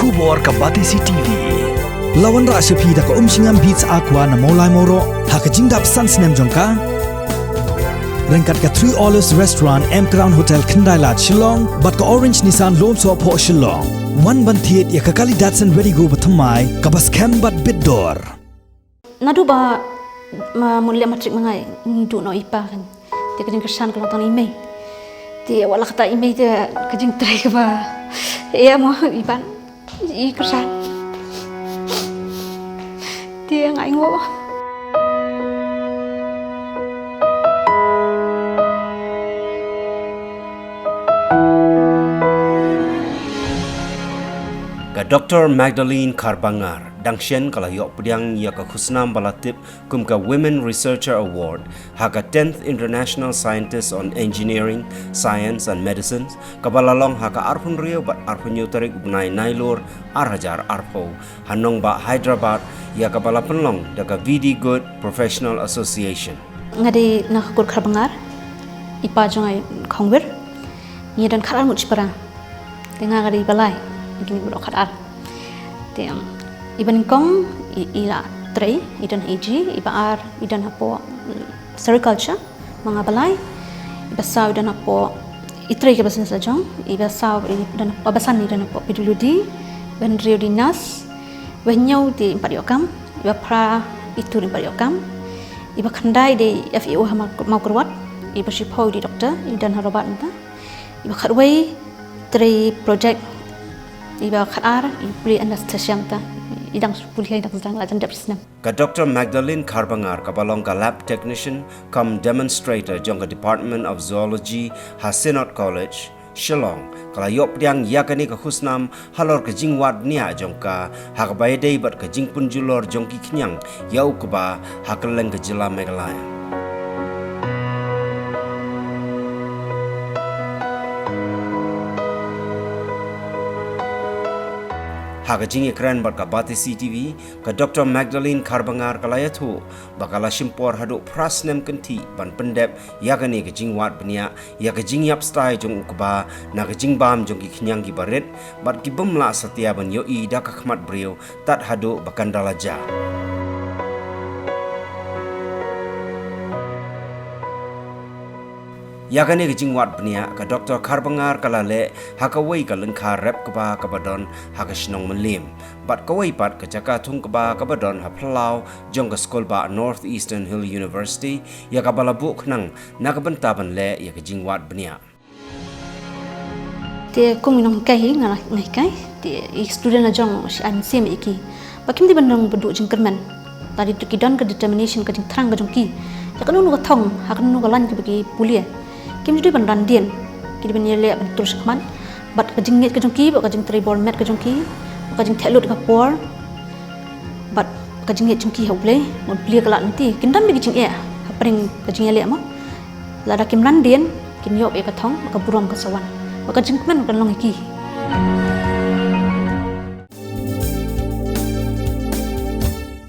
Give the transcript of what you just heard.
Kubor ka Batisi TV. Lawan ra sepi da ka singam beats aqua na molai moro ha ka jingdap sunsnem jongka rengkat ka 3 Olives Restaurant M Crown Hotel Kendai Lat Shillong bat ka Orange Nissan Loan So Po Shillong one bantiet ya ka kali Datsun Ready Go bathamai ka bas camp bat bidor nadu ba mulia matrik mangai ngidu no ipa kan te kajing kesan kalau tang email te wala kata email te kajing try ka ba ya mo ipan i kesan te ngai ngo Dr. Magdalene Karbangar dangshen kala yok pediang ya ka khusnam balatip kum ka Women Researcher Award ha ka 10th International Scientist on Engineering, Science and Medicine ka balalong ha ka arpun rio bat arpun yotarik bunai nailur arhajar arpo hanong ba Hyderabad ya ka balapenlong da ka VD Good Professional Association ngadi nak kur Karbangar ipa jongai khongwer ni dan kharar mut sipara tenga ngadi balai gini bro kharar tiang iban kong ila tray idan AG iba idan hapo sericulture mga balay iba saw idan hapo itray ka basan sa jong iba saw idan pabasan idan hapo PWD ben Rio Dinas wenyaw di Impariokam iba pra itu di Impariokam iba khandai di FEO mau kurwat iba sipaw di doktor idan harobat nta iba khatway tray project iba kharar ibri anesthesia ta idang pulih idang sedang lajan dapsnam ka Dr. Magdalene Karbangar ka balong ka lab technician come demonstrator jong ka Department of Zoology Hasinot College Shillong kala yop diang yakani ka khusnam halor ka jingwat nia jong ka hakbay day bat ka jingpun julor jong ki khnyang yau ka ba hakaleng ka jila Meghalaya Hagajing ekran bat ka Batisi TV ka Dr. Magdalene Karbangar kalayathu bakala shimpor hadu prasnem kenti ban pendep yagani ka jingwat bnia ya ka jingyap stai jong ukba na ka jingbam jong ki khnyang gi baret bat ki bemla setia ban yo i da ka khmat brio tat hadu bakandalaja Yakani ke jingwat bnia ka Dr. Karbangar kalale hakawai ka lengkha rep kaba kabadon hakashnong melim bat kawai pat ka jaka thung kaba kabadon haplau jong ka skol ba Northeastern Hill University ya ka balabu khnang nakabanta ban le ya ka jingwat bnia te kuminong kai ngai kai te student ajong an sim iki bakim di bandong bedu jingkerman tadi tu kidon ka determination ka jing thrang ka jong ki jakanu ka thong hakanu ka lan ki bagi pulia kim jadi bandan dian kidi ben yele ben terus kman bat ka jingit ka jongki ba ka jing tribal met ka jongki ka jing thelut ka por bat ka jingit jongki hoble mon plia kala nanti kindam bi jing e hapring ka jing yele mo lada kim ran dian kim yob e ka thong ka burom ka sawan ba ka jing kman ka long ki